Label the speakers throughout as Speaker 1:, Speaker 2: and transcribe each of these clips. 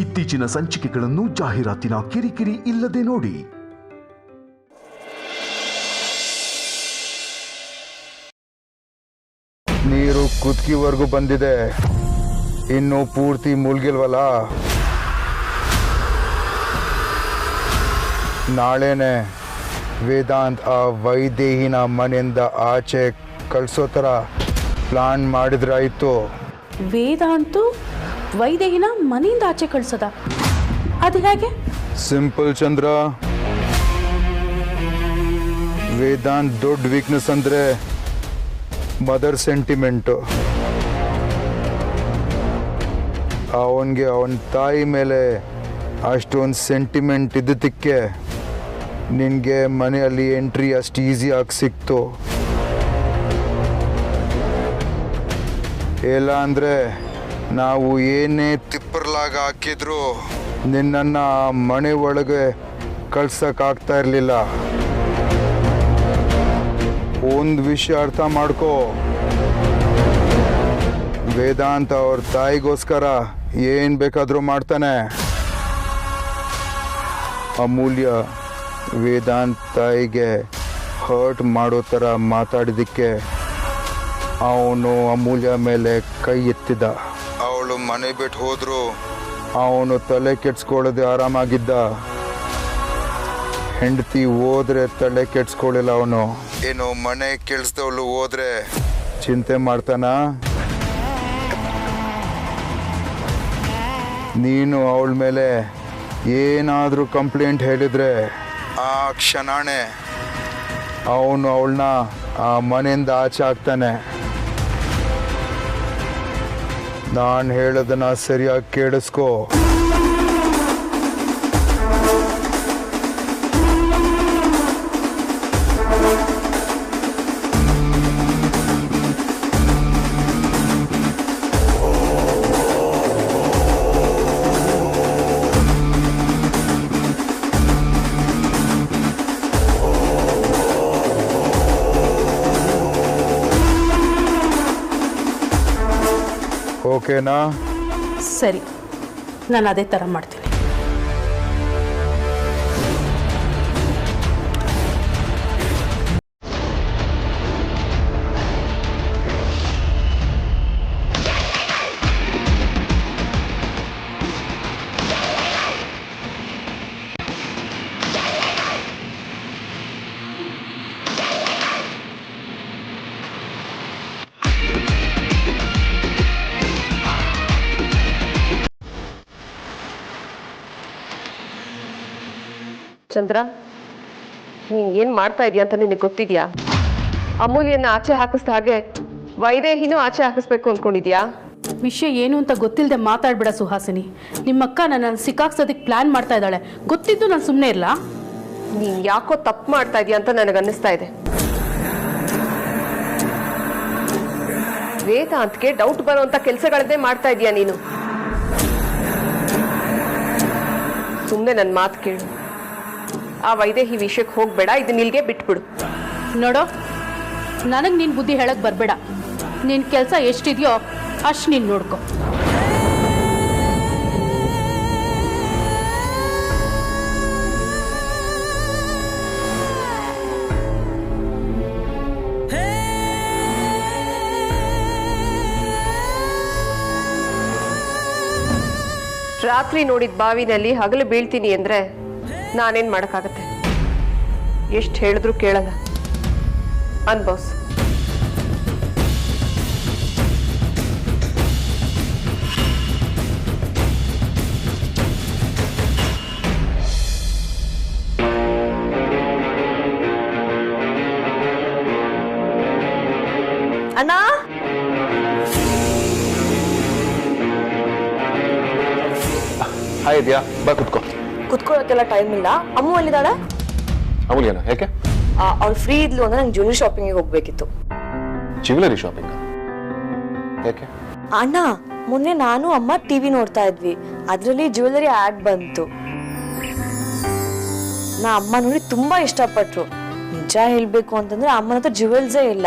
Speaker 1: ಇತ್ತೀಚಿನ ಸಂಚಿಕೆಗಳನ್ನು ಜಾಹೀರಾತಿನ ಕಿರಿಕಿರಿ ಇಲ್ಲದೆ ನೋಡಿ.
Speaker 2: ನೀರು ಕುತ್ತಿಗೆವರೆಗೂ ಬಂದಿದೆ, ಇನ್ನು ಪೂರ್ತಿ ಮುಳುಗಿಲ್ವಲ್ಲ. ನಾಳೆನೆ ವೇದಾಂತ್ ಆ ವೈದೇಹಿನ ಮನೆಯಿಂದ ಆಚೆ ಕಳಿಸೋ ಥರ ಪ್ಲಾನ್ ಮಾಡಿದ್ರಾಯ್ತು.
Speaker 3: ವೇದಾಂತು ವೈದೇಹಿನ ಮನೆಯಿಂದ ಆಚೆ ಕಳಿಸೋದ? ಅದು ಹೇಗೆ?
Speaker 2: ಸಿಂಪಲ್ ಚಂದ್ರ. ವೇದಾಂತ್ ದೊಡ್ಡ ವೀಕ್ನೆಸ್ ಅಂದರೆ ಮದರ್ ಸೆಂಟಿಮೆಂಟು. ಅವನಿಗೆ ಅವನ ತಾಯಿ ಮೇಲೆ ಅಷ್ಟೊಂದು ಸೆಂಟಿಮೆಂಟ್ ಇದ್ದಕ್ಕೆ ನಿನಗೆ ಮನೆಯಲ್ಲಿ ಎಂಟ್ರಿ ಅಷ್ಟು ಈಸಿಯಾಗಿ ಸಿಕ್ತು. ಇಲ್ಲ ಅಂದರೆ ನಾವು ಏನೇ ತಿಪ್ಪರ್ಲಾಗ ಹಾಕಿದ್ರು ನಿನ್ನನ್ನು ಮನೆ ಒಳಗೆ ಕಳ್ಸೋಕ್ಕಾಗ್ತಾ ಇರಲಿಲ್ಲ. ಒಂದು ವಿಷಯ ಅರ್ಥ ಮಾಡ್ಕೋ, ವೇದಾಂತ ಅವ್ರ ತಾಯಿಗೋಸ್ಕರ ಏನು ಬೇಕಾದರೂ ಮಾಡ್ತಾನೆ. ಅಮೂಲ್ಯ ವೇದಾಂತ್ ತಾಯಿಗೆ ಹರ್ಟ್ ಮಾಡೋ ಥರ ಮಾತಾಡಿದ್ದಕ್ಕೆ ಅವನು ಅಮೂಲ್ಯ ಮೇಲೆ ಕೈ ಎತ್ತಿದ. ಅವಳು ಮನೆ ಬಿಟ್ಟು ಹೋದ್ರು ಅವನು ತಲೆ ಕೆಡ್ಸ್ಕೊಳ್ಳೋದೆ ಆರಾಮಾಗಿದ್ದ. ಹೆಂಡತಿ ಹೋದ್ರೆ ತಲೆ ಕೆಡ್ಸ್ಕೊಳ್ಳಿಲ್ಲ ಅವನು. ಏನು ಮನೆ ಕೆಲ್ಸದವಳು ಹೋದ್ರೆ ಚಿಂತೆ ಮಾಡ್ತಾನ? ನೀನು ಅವಳ ಮೇಲೆ ಏನಾದರೂ ಕಂಪ್ಲೇಂಟ್ ಹೇಳಿದ್ರೆ ಆ ಕ್ಷಣನೇ ಅವನು ಅವಳನ್ನ ಆ ಮನೆಯಿಂದ ಆಚೆ ಹಾಕ್ತಾನೆ. ನಾನು ಹೇಳೋದನ್ನ ಸರಿಯಾಗಿ ಕೇಳಿಸ್ಕೋ. ಓಕೆನಾ?
Speaker 3: ಸರಿ, ನಾನು ಅದೇ ಥರ ಮಾಡ್ತೀನಿ.
Speaker 4: ಚಂದ್ರ, ನೀನು ಏನು ಮಾಡ್ತಾ ಇದೀಯ ಅಂತ ನಿನಗೆ ಗೊತ್ತಿದ್ಯಾ? ಅಮೂಲ್ಯನ ಆಚೆ ಹಾಕಿಸ್ದ ಹಾಗೆ ವೈದೇಹಿನೂ ಆಚೆ ಹಾಕಿಸ್ಬೇಕು ಅಂದ್ಕೊಂಡಿದ್ಯಾ?
Speaker 3: ವಿಷಯ ಏನು ಅಂತ ಗೊತ್ತಿಲ್ಲದೆ ಮಾತಾಡ್ಬೇಡ ಸುಹಾಸಿನಿ. ನಿಮ್ಮಕ್ಕ ನನ್ನನ್ನು ಸಿಕ್ಕಾಕ್ಸೋದಕ್ಕೆ ಪ್ಲಾನ್ ಮಾಡ್ತಾ ಇದ್ದಾಳೆ. ಗೊತ್ತಿದ್ದು ನಾನು ಸುಮ್ಮನೆ ಇರಲ್ಲ.
Speaker 4: ನೀನು ಯಾಕೋ ತಪ್ಪು ಮಾಡ್ತಾ ಇದೀಯ ಅಂತ ನನಗೆ ಅನ್ನಿಸ್ತಾ ಇದೆ. ವೇದಾಂತ್ಗೆ ಡೌಟ್ ಬರುವಂತ ಕೆಲಸಗಳನ್ನೇ ಮಾಡ್ತಾ ಇದೀಯ ನೀನು. ಸುಮ್ಮನೆ ನನ್ನ ಮಾತು ಕೇಳು. ಆ ವೈದೇಹಿ ವಿಷಯಕ್ಕೆ ಹೋಗ್ಬೇಡ, ಇದನ್ನ ಇಲ್ಲಿಗೆ ಬಿಟ್ಬಿಡು.
Speaker 3: ನೋಡೋ, ನನಗೆ ನಿನ್ನ ಬುದ್ಧಿ ಹೇಳಕ್ಕೆ ಬರಬೇಡ. ನಿನ್ನ ಕೆಲಸ ಎಷ್ಟಿದೆಯೋ ಅಷ್ಟು ನೀನು ನೋಡ್ಕೊ.
Speaker 4: ರಾತ್ರಿ ನೋಡಿದ ಬಾವಿನಲ್ಲಿ ಹಗಲು ಬೀಳ್ತೀನಿ ಅಂದ್ರೆ ನಾನೇನ್ ಮಾಡಕ್ಕಾಗತ್ತೆ? ಎಷ್ಟು ಹೇಳಿದ್ರು ಕೇಳಲ್ಲ. ಅನ್ಬೋಸ್.
Speaker 5: ಅಣ್ಣ,
Speaker 6: ಹಾಯ್ ಇದೆಯಾ? ಬಾ ಕುತ್ಕೋ.
Speaker 5: ಕುತ್ಕೊಳ್ಳೋಕೆಲ್ಲ ಟೈಮ್ ಇಲ್ಲ. ಅಮ್ಮು ಅಲ್ಲಿದ್ದಾಳೆ?
Speaker 6: ಅಮೂಲ್ಯನ ಯಾಕೆ?
Speaker 5: ಅವ್ಳು ಫ್ರೀ ಇದ್ಲು ಅಂದ್ರೆ ನಂಗೆ ಜ್ಯುವೆಲರಿ ಶಾಪಿಂಗಿಗೆ ಹೋಗ್ಬೇಕಿತ್ತು.
Speaker 6: ಜ್ಯುವೆಲರಿ ಶಾಪಿಂಗ್ ಯಾಕೆ?
Speaker 5: ಅಣ್ಣ, ಮೊನ್ನೆ ನಾನು ಅಮ್ಮ ಟಿವಿ ನೋಡ್ತಾ ಇದ್ವಿ, ಅದರಲ್ಲಿ ಜ್ಯುವೆಲರಿ ಆಡ್ ಬಂತು. ನಾ ಅಮ್ಮ ನೋಡಿ ತುಂಬಾ ಇಷ್ಟಪಟ್ರು. ನಿಜ ಹೇಳ್ಬೇಕು ಅಂತಂದ್ರೆ ಅಮ್ಮನ ಹತ್ರ ಜ್ಯುವೆಲ್ಸೇ ಇಲ್ಲ,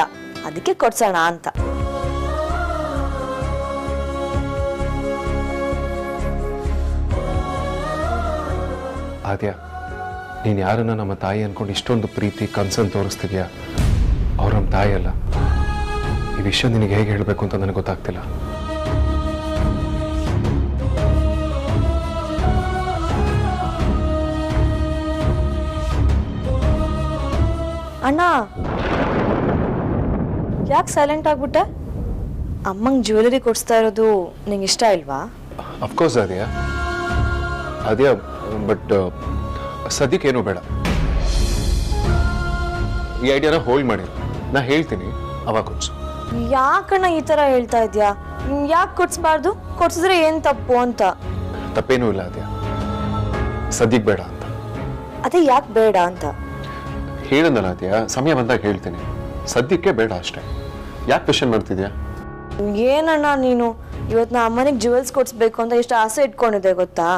Speaker 5: ಅದಕ್ಕೆ ಕೊಡ್ಸೋಣ ಅಂತ.
Speaker 6: ಆದ್ಯ, ನೀನು ಯಾರನ್ನ ನಮ್ಮ ತಾಯಿ ಅನ್ಕೊಂಡು ಇಷ್ಟೊಂದು ಪ್ರೀತಿ ಕನ್ಸನ್ ತೋರಿಸ್ತಿದ್ಯಾ, ಅವ್ರು ನಮ್ಮ ತಾಯಿ ಅಲ್ಲ. ಈ ವಿಷಯ ನಿನಗೆ ಹೇಗೆ ಹೇಳಬೇಕು ಅಂತ ನನಗೆ ಗೊತ್ತಾಗ್ತಿಲ್ಲ.
Speaker 5: ಅಣ್ಣ, ಯಾಕೆ ಸೈಲೆಂಟ್ ಆಗ್ಬಿಟ್ಟೆ? ಅಮ್ಮಂಗೆ ಜ್ಯುವೆಲರಿ ಕೊಡಿಸ್ತಾ ಇರೋದು ನಿಂಗೆ ಇಷ್ಟ ಇಲ್ವಾ?
Speaker 6: ಅಫ್ಕೋರ್ಸ್ ಅದ್ಯಾ, ಬಟ್ ಸದ್ಯಕ್ಕೇನು ಬೇಡ. ಈ ಐಡಿಯಾನ ಹೋಲ್ಡ್ ಮಾಡಿ, ನಾ ಹೇಳ್ತೀನಿ, ಅವಾಗ ಕೊಡ್ಸು.
Speaker 5: ಯಾಕಣ್ಣ ಈ ಥರ ಹೇಳ್ತಾ ಇದ್ಯಾ? ಯಾಕೆ ಕೊಡ್ಸ್ಬಾರ್ದು? ಕೊಡ್ಸಿದ್ರೆ ಏನು ತಪ್ಪು ಅಂತ.
Speaker 6: ತಪ್ಪೇನೂ ಇಲ್ಲ ಅದ್ಯಾ, ಸದ್ಯಕ್ಕೆ ಬೇಡ ಅಂತ.
Speaker 5: ಅದೇ ಯಾಕೆ ಬೇಡ ಅಂತ
Speaker 6: ಹೇಳಂದಲ್ಲ ಅದ್ಯಾ, ಸಮಯ ಬಂದಾಗ ಹೇಳ್ತೀನಿ. ಸದ್ಯಕ್ಕೆ ಬೇಡ ಅಷ್ಟೇ. ಯಾಕೆ ಕ್ವೆಶ್ಚನ್ ಮಾಡ್ತಿದ್ಯಾ?
Speaker 5: ಏನಣ್ಣ ನೀನು, ಇವತ್ತು ನಾ ಅಮ್ಮನಿಗೆ ಜ್ಯುವೆಲ್ಸ್ ಕೊಡಿಸ್ಬೇಕು ಅಂತ ಎಷ್ಟು ಆಸೆ ಇಟ್ಕೊಂಡಿದ್ದೆ ಗೊತ್ತಾ?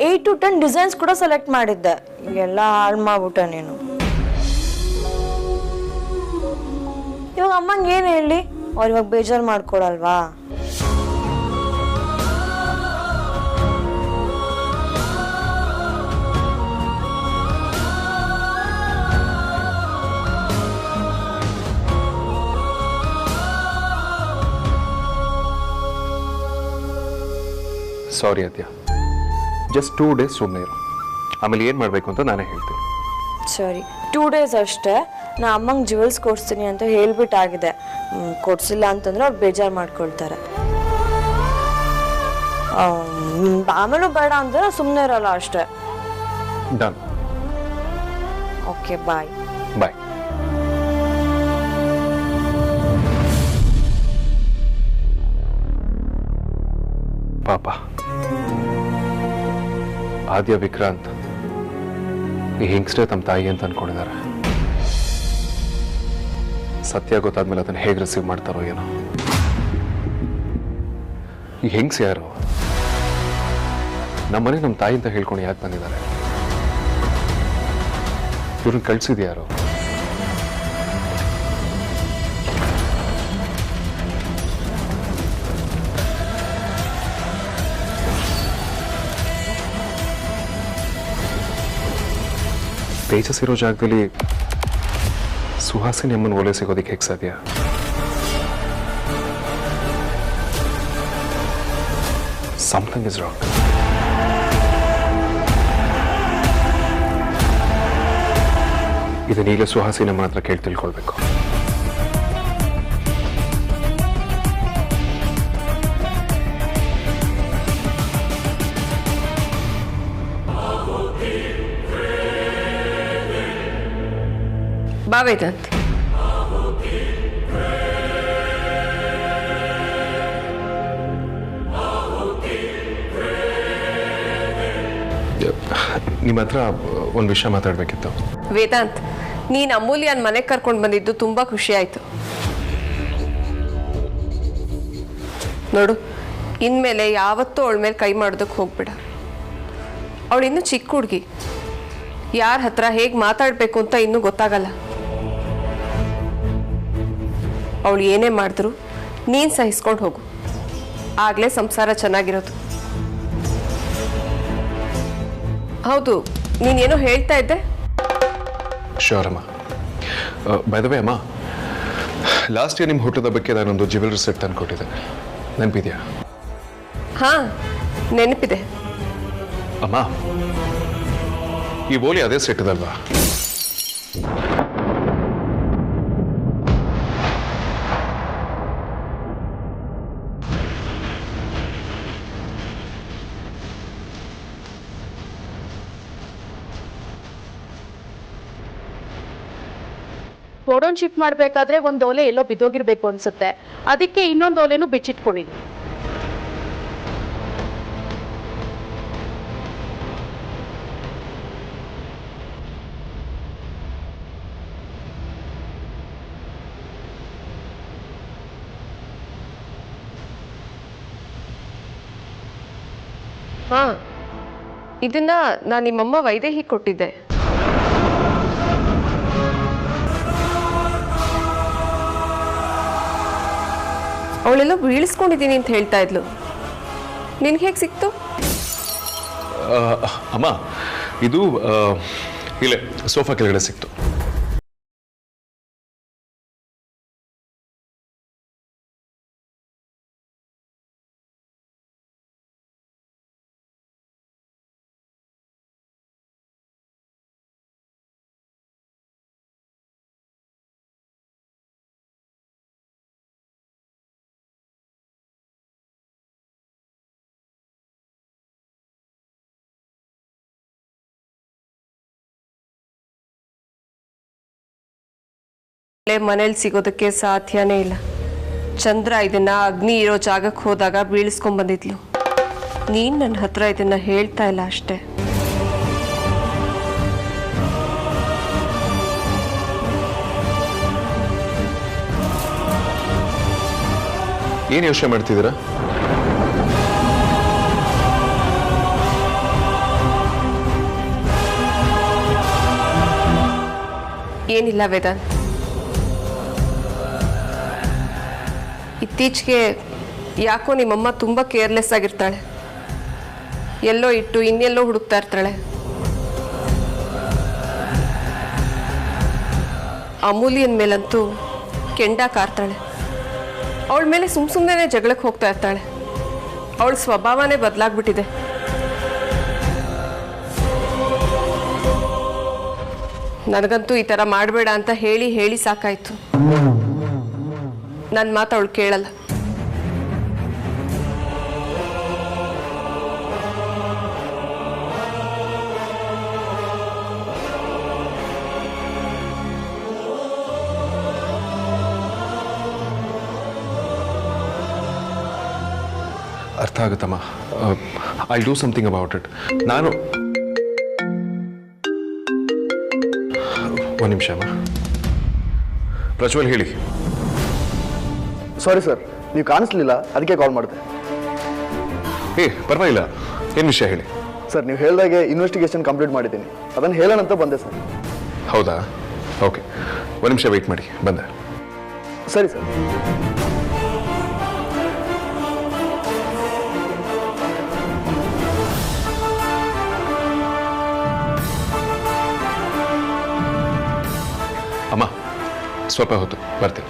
Speaker 5: 8 to 10 ಡಿಸೈನ್ಸ್ ಕೂಡ ಸೆಲೆಕ್ಟ್ ಮಾಡಿದ್ದೆ. ಎಲ್ಲ ಹಾಳು ಮಾಡ್ಬಿಟ್ಟೆ ನೀನು. ಇವಾಗ ಅಮ್ಮಂಗೆ ಏನು ಹೇಳಿ? ಅವ್ರು ಇವಾಗ ಬೇಜಾರು ಮಾಡ್ಕೊಡಲ್ವಾ?
Speaker 6: ಸಾರಿ ಅದ್ಯಾ, ಜಸ್ಟ್ 2 days ಸುಮ್ಮನೆ ಇರು. ಆಮೇಲೆ ಏನು ಮಾಡಬೇಕು ಅಂತ ನಾನೇ ಹೇಳ್ತೀನಿ.
Speaker 5: ಸರಿ, 2 days ಅಷ್ಟೇ. ನಾ ಅಮ್ಮಂಗೆ ಜ್ಯುವೆಲ್ಸ್ ಕೊಡಿಸ್ತೀನಿ ಅಂತ ಹೇಳ್ಬಿಟ್ಟಾಗಿದೆ. ಕೊಡಿಸಿಲ್ಲ ಅಂತಂದ್ರೆ ಅವ್ರು ಬೇಜಾರು ಮಾಡ್ಕೊಳ್ತಾರೆ. ಆಮೇಲೂ ಬೇಡ ಅಂತಂದ್ರೆ ಸುಮ್ಮನೆ ಇರಲ್ಲ ಅಷ್ಟೇ.
Speaker 6: ಡನ್.
Speaker 5: ಓಕೆ, ಬಾಯ್.
Speaker 6: ಬಾಯ್. ಪಾಪ ಆದ್ಯ ವಿಕ್ರಾಂತ್ ಈ ಹೆಂಗಸ್ರೆ ತಮ್ಮ ತಾಯಿ ಅಂತ ಅನ್ಕೊಂಡಿದ್ದಾರೆ. ಸತ್ಯ ಗೊತ್ತಾದ್ಮೇಲೆ ಅದನ್ನ ಹೇಗೆ ರಿಸೀವ್ ಮಾಡ್ತಾರೋ ಏನೋ. ಈ ಹೆಂಗ್ಸ್ ಯಾರು? ನಮ್ಮನೆ ನಮ್ಮ ತಾಯಿ ಅಂತ ಹೇಳ್ಕೊಂಡು ಯಾಕೆ ಬಂದಿದ್ದಾರೆ? ಇವ್ರನ್ನ ಕಳ್ಸಿದ್ಯಾರು? ತೇಜಸ್ ಇರೋ ಜಾಗದಲ್ಲಿ ಸುಹಾಸಿನಿ ಅಮ್ಮನ ಓಲೆ ಸಿಗೋದಕ್ಕೆ ಹೇಗೆ ಸಾಧ್ಯ? Something is wrong. ಇದನ್ನ ಈಗಲೇ ಸುಹಾಸಿನಿ ಅಮ್ಮನ ಹತ್ರ ಕೇಳಿ ತಿಳ್ಕೊಳ್ಬೇಕು.
Speaker 4: ಬಾ ವೇದಾಂತ್.
Speaker 6: ನಿಮ್ಮ ಹತ್ರ ಒಂದು ವಿಷಯ ಮಾತಾಡಬೇಕಿತ್ತು.
Speaker 4: ವೇದಾಂತ್, ನೀನು ಅಮೂಲ್ಯನ ಮನೆಗೆ ಕರ್ಕೊಂಡು ಬಂದಿದ್ದು ತುಂಬಾ ಖುಷಿ ಆಯ್ತು. ನೋಡು, ಇನ್ಮೇಲೆ ಯಾವತ್ತೂ ಅವಳ ಮೇಲೆ ಕೈ ಮಾಡೋದಕ್ಕೆ ಹೋಗ್ಬೇಡ. ಅವಳು ಇನ್ನೂ ಚಿಕ್ಕ ಹುಡುಗಿ, ಯಾರ ಹತ್ರ ಹೇಗೆ ಮಾತಾಡಬೇಕು ಅಂತ ಇನ್ನೂ ಗೊತ್ತಾಗಲ್ಲ. ಅವಳು ಏನೇ ಮಾಡಿದ್ರು ನೀನು ಸಹಿಸ್ಕೊಂಡು ಹೋಗು, ಆಗಲೇ ಸಂಸಾರ ಚೆನ್ನಾಗಿರೋದು. ಹೌದು, ನೀನೇನೋ ಹೇಳ್ತಾ ಇದ್ದೆ.
Speaker 6: ಶೋರ್ ಅಮ್ಮ. ಬೈ ದ ವೇ ಅಮ್ಮ, ಲಾಸ್ಟ್ ಇಯರ್ ನಿಮ್ಮ ಹುಟ್ಟದ ಬಗ್ಗೆ ನಾನೊಂದು ಜ್ಯುವೆಲರಿ ಸೆಟ್ ತಂದು ಕೊಟ್ಟಿದ್ದೆ, ನೆನಪಿದೆಯಾ?
Speaker 4: ಹಾ, ನೆನಪಿದೆ.
Speaker 6: ಅಮ್ಮ, ಈ ಓಲಿ ಅದೇ ಸೆಟ್ ಅದಲ್ವಾ?
Speaker 3: ಗೋಡೌನ್ ಶಿಫ್ಟ್ ಮಾಡಬೇಕಾದ್ರೆ ಒಂದು ಓಲೆ ಎಲ್ಲೋ ಬಿದ್ದೋಗಿರ್ಬೇಕು ಅನ್ಸುತ್ತೆ. ಅದಕ್ಕೆ ಇನ್ನೊಂದು ಓಲೆನೂ ಬಿಚ್ಚಿಟ್ಕೊಂಡಿದ್ವಿ.
Speaker 4: ಹಾ, ಇದನ್ನ ನಾನು ನಿಮ್ಮಮ್ಮ ವೈದೇಹಿ ಕೊಟ್ಟಿದ್ದೆ. ಅವಳೆಲ್ಲ ಬೀಳಿಸ್ಕೊಂಡಿದ್ದೀನಿ ಅಂತ ಹೇಳ್ತಾ ಇದ್ಲು. ನಿನ್ಗೆ ಹೇಗೆ ಸಿಕ್ತು?
Speaker 6: ಅಮ್ಮ ಇದು ಇಲ್ಲೇ ಸೋಫಾ ಕೆಳಗಡೆ ಸಿಕ್ತು.
Speaker 4: ಮನೇಲಿ ಸಿಗೋದಕ್ಕೆ ಸಾಧ್ಯನೇ ಇಲ್ಲ. ಚಂದ್ರ ಇದನ್ನ ಅಗ್ನಿ ಇರೋ ಜಾಗಕ್ಕೆ ಹೋದಾಗ ಬೀಳಿಸ್ಕೊಂಡ್ ಬಂದಿದ್ಲು. ನೀನ್ ನನ್ನ ಹತ್ರ ಇದನ್ನ ಹೇಳ್ತಾ ಇಲ್ಲ ಅಷ್ಟೇ.
Speaker 6: ಏನ್ ಯೋಚನೆ ಮಾಡ್ತಿದ್ದೀರಾ?
Speaker 4: ಏನಿಲ್ಲ ವೇದಾಂತ್, ಇತ್ತೀಚೆಗೆ ಯಾಕೋ ನಿಮ್ಮಮ್ಮ ತುಂಬ ಕೇರ್ಲೆಸ್ ಆಗಿರ್ತಾಳೆ. ಎಲ್ಲೋ ಇಟ್ಟು ಇನ್ನೆಲ್ಲೋ ಹುಡುಕ್ತಾ ಇರ್ತಾಳೆ. ಅಮೂಲ್ಯನ ಮೇಲಂತೂ ಕೆಂಡ ಕಾರ್ತಾಳೆ. ಅವಳ ಮೇಲೆ ಸುಮ್ಮನೆ ಜಗಳಕ್ಕೆ ಹೋಗ್ತಾ ಇರ್ತಾಳೆ. ಅವಳ ಸ್ವಭಾವನೇ ಬದಲಾಗ್ಬಿಟ್ಟಿದೆ. ನನಗಂತೂ ಈ ಥರ ಮಾಡಬೇಡ ಅಂತ ಹೇಳಿ ಹೇಳಿ ಸಾಕಾಯ್ತು. ನನ್ನ ಮಾತು ಅವಳು ಕೇಳಲ್ಲ.
Speaker 6: ಅರ್ಥ ಆಗುತ್ತಮ್ಮ. I do something about it. ನಾನು ಒಂದು ನಿಮಿಷ ಅಮ್ಮ. ಪ್ರಜ್ವಲ್ ಹೇಳಿ.
Speaker 7: ಸಾರಿ ಸರ್, ನೀವು ಕಾಣಿಸ್ಲಿಲ್ಲ, ಅದಕ್ಕೆ ಕಾಲ್ ಮಾಡಿದೆ.
Speaker 6: ಪರವಾಗಿಲ್ಲ, ಏನು ವಿಷಯ ಹೇಳಿ.
Speaker 7: ಸರ್, ನೀವು ಹೇಳಿದಾಗೆ ಇನ್ವೆಸ್ಟಿಗೇಷನ್ ಕಂಪ್ಲೀಟ್ ಮಾಡಿದ್ದೀನಿ. ಅದನ್ನು ಹೇಳೋಣ ಅಂತ ಬಂದೆ ಸರ್.
Speaker 6: ಹೌದಾ? ಓಕೆ, ಒಂದು ನಿಮಿಷ ವೆಯ್ಟ್ ಮಾಡಿ, ಬಂದೆ.
Speaker 7: ಸರಿ ಸರ್.
Speaker 6: ಅಮ್ಮ, ಸ್ವಲ್ಪ ಹೊತ್ತು ಬರ್ತೀನಿ.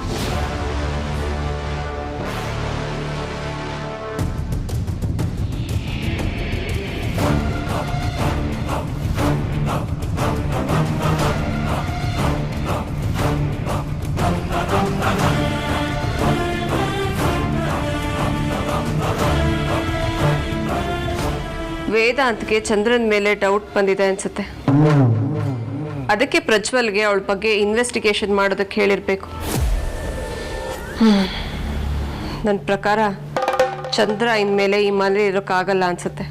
Speaker 4: ವೇದಾಂತ್ಗೆ ಚಂದ್ರನ್ ಮೇಲೆ ಡೌಟ್ ಬಂದಿದೆ ಅನ್ಸುತ್ತೆ. ಅದಕ್ಕೆ ಪ್ರಜ್ವಲ್ಗೆ ಅವಳ ಬಗ್ಗೆ ಇನ್ವೆಸ್ಟಿಗೇಷನ್ ಮಾಡೋದಕ್ಕೆ ಹೇಳಿರ್ಬೇಕು. ನನ್ನ ಪ್ರಕಾರ ಚಂದ್ರ ಇನ್ಮೇಲೆ ಈ ಮನೆ ಇರೋಕ್ಕಾಗಲ್ಲ ಅನ್ಸುತ್ತೆ.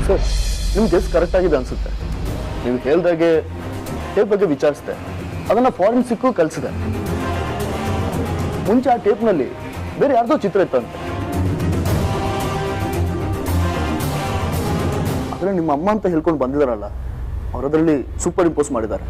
Speaker 7: ಸರ್, ನಿಮ್ಗೆ ಗೆಸ್ ಕರೆಕ್ಟ್ ಆಗಿದೆ ಅನ್ಸುತ್ತೆ. ನೀವು ಹೇಳ್ದಾಗೆ ಟೇಪ್ ಬಗ್ಗೆ ವಿಚಾರಿಸಿದೆ, ಅದನ್ನ ಫಾರೆನ್ಸಿಕ್ಕು ಕಳಿಸಿದೆ. ಮುಂಚೆ ಆ ಟೇಪ್ನಲ್ಲಿ ಬೇರೆ ಯಾರ್ದೋ ಚಿತ್ರ ಇತ್ತಂತೆ. ಆದರೆ ನಿಮ್ಮ ಅಮ್ಮ ಅಂತ ಹೇಳ್ಕೊಂಡು ಬಂದಿದಾರಲ್ಲ, ಅವರದ್ರಲ್ಲಿ ಸೂಪರ್ ಇಂಪೋಸ್ ಮಾಡಿದ್ದಾರೆ.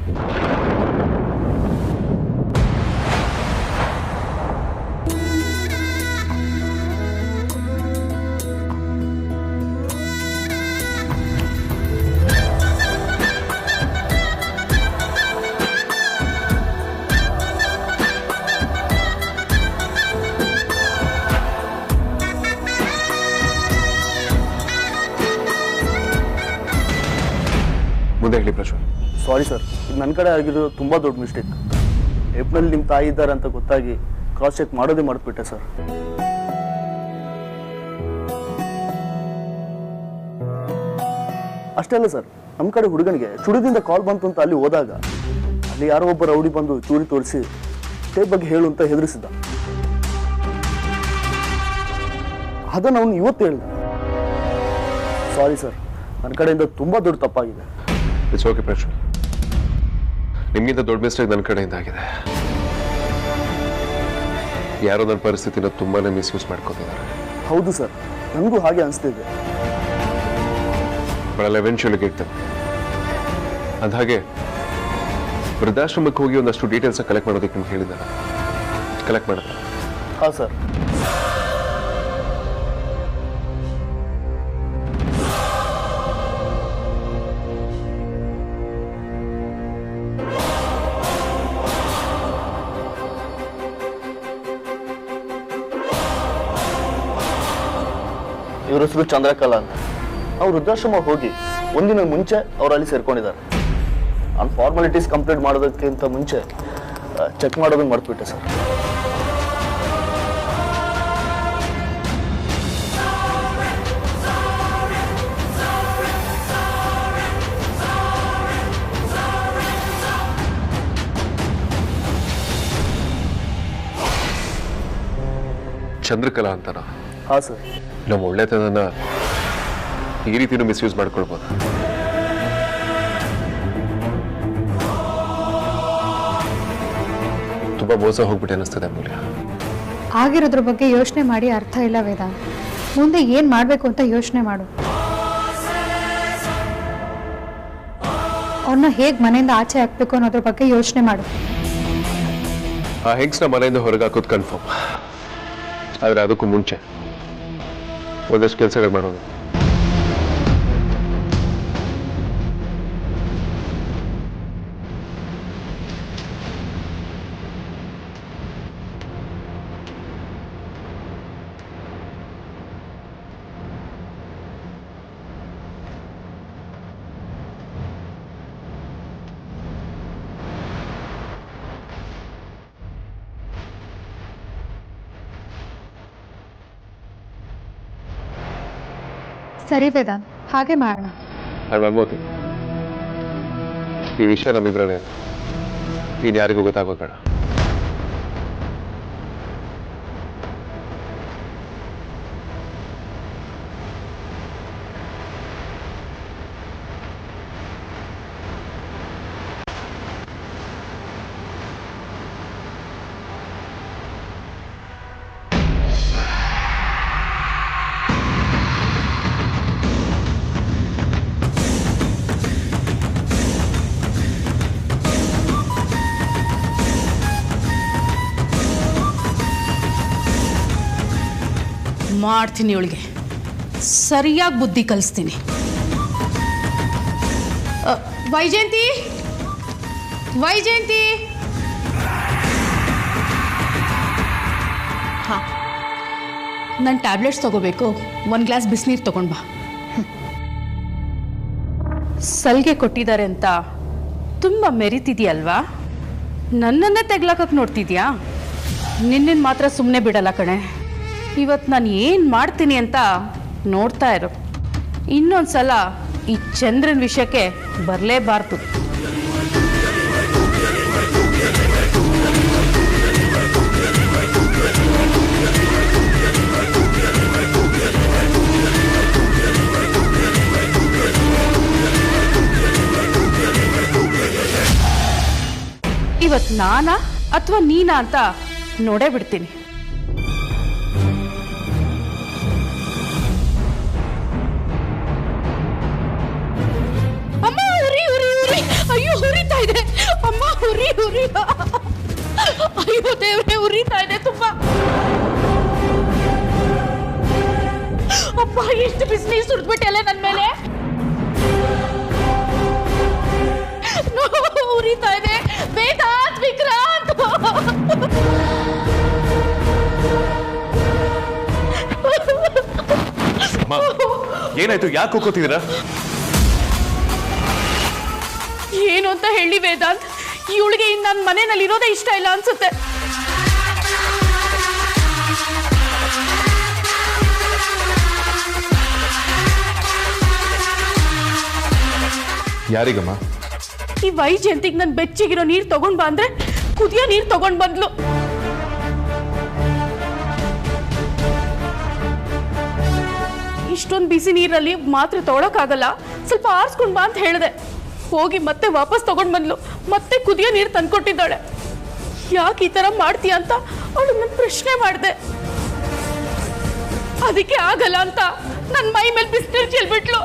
Speaker 6: ಮುಂದೆ ಹೇಳಿ ಪ್ರಜ್ವಲ್.
Speaker 7: ಸಾರಿ ಸರ್, ಇದು ನನ್ನ ಕಡೆ ಆಗಿರೋ ತುಂಬ ದೊಡ್ಡ ಮಿಸ್ಟೇಕ್. ಏಪ್ರಿಲ್ ನಿಮ್ಮ ತಾಯಿ ಇದ್ದಾರೆ ಅಂತ ಗೊತ್ತಾಗಿ ಕ್ರಾಸ್ ಚೆಕ್ ಮಾಡೋದೇ ಮಾಡಿಬಿಟ್ಟೆ ಸರ್. ಅಷ್ಟೇ ಅಲ್ಲ ಸರ್, ನಮ್ಮ ಕಡೆ ಹುಡುಗನಿಗೆ ಚುಡಿದಿಂದ ಕಾಲ್ ಬಂತು ಅಂತ ಅಲ್ಲಿ ಹೋದಾಗ ಅಲ್ಲಿ ಯಾರೋ ಒಬ್ಬ ರೌಡಿ ಬಂದು ಚೂರಿ ತೋರಿಸಿ ಟೇಪ್ ಬಗ್ಗೆ ಹೇಳು ಅಂತ ಹೆದರಿಸಿದ್ದ. ಅದನ್ನು ಅವನು ಇವತ್ತು ಹೇಳಿದ. ಸಾರಿ ಸರ್, ನನ್ನ ಕಡೆಯಿಂದ ತುಂಬ ದೊಡ್ಡ ತಪ್ಪಾಗಿದೆ.
Speaker 6: ಇಟ್ಸ್ ಓಕೆ ಪ್ರಜ್ವಲ್, ನಿಮ್ಗಿಂತ ದೊಡ್ಡ ಮಿಸ್ಟೇಕ್ ನನ್ನ ಕಡೆಯಿಂದ ಆಗಿದೆ. ಯಾರೋ ನನ್ನ ಪರಿಸ್ಥಿತಿನ ತುಂಬಾನೇ ಮಿಸ್ಯೂಸ್ ಮಾಡ್ಕೊತಿದ್ದಾರೆ.
Speaker 7: ಹೌದು ಸರ್, ನನಗೂ ಹಾಗೆ ಅನಿಸ್ತಿದೆ.
Speaker 6: ಬರಲ್ಲ ಎವೆನ್ಚುಲಿ ಇರ್ತದೆ. ಅಂದಹಾಗೆ ವೃದ್ಧಾಶ್ರಮಕ್ಕೆ ಹೋಗಿ ಒಂದಷ್ಟು ಡೀಟೇಲ್ಸ್ ಕಲೆಕ್ಟ್ ಮಾಡೋದಕ್ಕೆ ನಿಮ್ಗೆ ಹೇಳಿದ್ದಾರೆ. ಕಲೆಕ್ಟ್ ಮಾಡಿದ್ರೆ
Speaker 7: ಹಾಂ ಸರ್. ಇವ್ರ ಹೆಸರು ಚಂದ್ರಕಲಾ ಅಂತ. ಅವ್ರು ವೃದ್ಧಾಶ್ರಮ ಹೋಗಿ ಒಂದಿನ ಮುಂಚೆ ಅವ್ರು ಅಲ್ಲಿ ಸೇರ್ಕೊಂಡಿದ್ದಾರೆ. ನಾನು ಫಾರ್ಮಾಲಿಟೀಸ್ ಕಂಪ್ಲೀಟ್ ಮಾಡೋದಕ್ಕಿಂತ ಮುಂಚೆ ಚೆಕ್ ಮಾಡೋದನ್ನ ಮರ್ತ್ಬಿಟ್ಟೆ ಸರ್.
Speaker 6: ಚಂದ್ರಕಲಾ ಅಂತನಾ?
Speaker 7: ಹಾಂ ಸರ್.
Speaker 6: ನಮ್ಮ ಒಳ್ಳೆತನನ ಈ ರೀತಿನೂ ಮಿಸ್ಯೂಸ್ ಮಾಡ್ಕೊಳ್ಬೋದು. ತುಂಬಾ ಮೋಸ ಹೋಗ್ಬಿಟ್ಟೆ ಅನ್ನಿಸ್ತದೆ ಅಮೂಲ್ಯ.
Speaker 8: ಆಗಿರೋದ್ರ ಬಗ್ಗೆ ಯೋಚನೆ ಮಾಡಿ ಅರ್ಥ ಇಲ್ಲ ವೇದಾಂತ್. ಮುಂದೆ ಏನ್ ಮಾಡ್ಬೇಕು ಅಂತ ಯೋಚನೆ ಮಾಡು. ಅವ್ರನ್ನ ಹೇಗ್ ಮನೆಯಿಂದ ಆಚೆ ಹಾಕ್ಬೇಕು ಅನ್ನೋದ್ರ ಬಗ್ಗೆ ಯೋಚನೆ ಮಾಡು.
Speaker 6: ಆ ಹೆಂಗ್ಸ್ನ ಮನೆಯಿಂದ ಹೊರಗೆ ಹಾಕೋದು ಕನ್ಫರ್ಮ್. ಆದ್ರೆ ಅದಕ್ಕೂ ಮುಂಚೆ ಒಂದಷ್ಟು ಕೆಲಸಗಳು ಮಾಡೋದು.
Speaker 8: ಸರಿ ವೇದಾಂತ್, ಹಾಗೆ ಮಾಡೋಣ.
Speaker 6: ಈ ವಿಷಯ ನಮ್ಮಿಬ್ರೇ, ನೀನು ಯಾರಿಗೂ ಗೊತ್ತಾಗೋಬೇಡ.
Speaker 3: ಮಾಡ್ತೀನಿ, ಇವಳಿಗೆ ಸರಿಯಾಗಿ ಬುದ್ಧಿ ಕಲಿಸ್ತೀನಿ. ವೈಜಯಂತಿ, ವೈಜಯಂತಿ, ಹಾಂ, ನಾನು ಟ್ಯಾಬ್ಲೆಟ್ಸ್ ತಗೋಬೇಕು. ಒಂದು ಗ್ಲಾಸ್ ಬಿಸಿನೀರು ತಗೊಂಡು ಬಾ. ಸಲ್ಗೆ ಕೊಟ್ಟಿದ್ದಾರೆ ಅಂತ ತುಂಬ ಮೆರಿತಿದ್ಯಲ್ವಾ? ನನ್ನನ್ನೇ ತೆಗ್ಲಾಕಕ್ಕೆ ನೋಡ್ತಿದ್ಯಾ? ನಿನ್ನ ಮಾತ್ರ ಸುಮ್ಮನೆ ಬಿಡಲ್ಲ ಕಣೆ. ಇವತ್ತು ನಾನು ಏನು ಮಾಡ್ತೀನಿ ಅಂತ ನೋಡ್ತಾ ಇರು. ಇನ್ನೊಂದ್ಸಲ ಈ ಚಂದ್ರನ ವಿಷಯಕ್ಕೆ ಬರಲೇಬಾರ್ದು. ಇವತ್ತು ನಾನಾ ಅಥವಾ ನೀನಾ ಅಂತ ನೋಡೇ ಬಿಡ್ತೀನಿ. ಅಯ್ಯೋ, ಉರಿತಾ ಇದೆ ಅಮ್ಮ, ಉರಿ. ಅಯ್ಯೋ ದೇವ್ರೆ, ಉರಿತಾ ಇದೆ ತುಂಬಾ. ಅಪ್ಪ, ಎಷ್ಟು ಬಿಸಿನೀರು ಸುರಿದ್ಬಿಟ್ಟೆಲ್ಲ ನನ್ನ ಮೇಲೆ. ಉರಿತಾ ಇದೆ. ವೇದಾಂತ್, ವಿಕ್ರಾಂತ್,
Speaker 6: ಏನಾಯ್ತು? ಯಾಕೆ ಕೂಕೋತಿದ್ದೀರಾ?
Speaker 3: ಏನು ಅಂತ ಹೇಳಿ ವೇದಾಂತ್, ಇವಳಿಗೆ ನನ್ನ ಮನೆಯಲ್ಲಿ ಇರೋದೇ ಇಷ್ಟ ಇಲ್ಲ ಅನ್ಸುತ್ತೆ.
Speaker 6: ಯಾರಿಗಮ್ಮ?
Speaker 3: ಈ ವೈಜಯಂತಿಗೆ ನನ್ನ ಬೆಚ್ಚಿಗಿರೋ ನೀರು ತಗೊಂಡ್ ಬಾ ಅಂದ್ರೆ ಕುದಿಯೋ ನೀರು ತಗೊಂಡ್ ಬಂದ್ಲು. ಇಷ್ಟೊಂದು ಬಿಸಿ ನೀರಲ್ಲಿ ಮಾತ್ರ ತೊಗೊಳಕ್ಕಾಗಲ್ಲ, ಸ್ವಲ್ಪ ಆರಿಸ್ಕೊಂಡ್ ಬಾ ಅಂತ ಹೇಳಿದೆ. ಹೋಗಿ ಮತ್ತೆ ವಾಪಸ್ ತಗೊಂಡ್ ಬಂದ್ಲು. ಮತ್ತೆ ಕುದಿಯೋ ನೀರು ತಂದ್ಕೊಟ್ಟಿದ್ದಾಳೆ. ಯಾಕೆ ಈ ಥರ ಮಾಡ್ತೀಯ ಅಂತ ಅವಳು ನನ್ನ ಪ್ರಶ್ನೆ ಮಾಡಿದೆ. ಅದಕ್ಕೆ ಆಗಲ್ಲ ಅಂತ ನನ್ನ ಮೈ ಮೇಲೆ ಬಿಸಿನೀರು ಚೆಲ್ಬಿಟ್ಲು.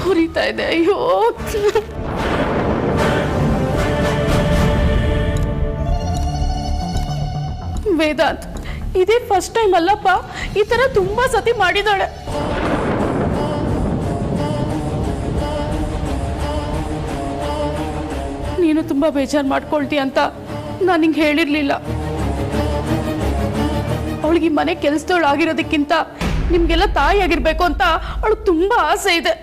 Speaker 3: ಹುರಿತಾ ಇದೆ. ಅಯ್ಯೋ ವೇದಾಂತ್, ಇದೇ ಫಸ್ಟ್ ಟೈಮ್ ಅಲ್ಲಪ್ಪ, ಈ ತರ ತುಂಬಾ ಸತಿ ಮಾಡಿದಾಳೆ. ನೀನು ತುಂಬಾ ಬೇಜಾರು ಮಾಡ್ಕೊಳ್ತೀಯ ಅಂತ ನಾನು ನಿಂಗೆ ಹೇಳಿರ್ಲಿಲ್ಲ. ಅವಳಿಗೆ ಮನೆ ಕೆಲಸದವಳು ಆಗಿರೋದಕ್ಕಿಂತ ನಿಮ್ಗೆಲ್ಲ ತಾಯಿ ಆಗಿರ್ಬೇಕು ಅಂತ ಅವಳಿಗೆ ತುಂಬಾ ಆಸೆ ಇದೆ.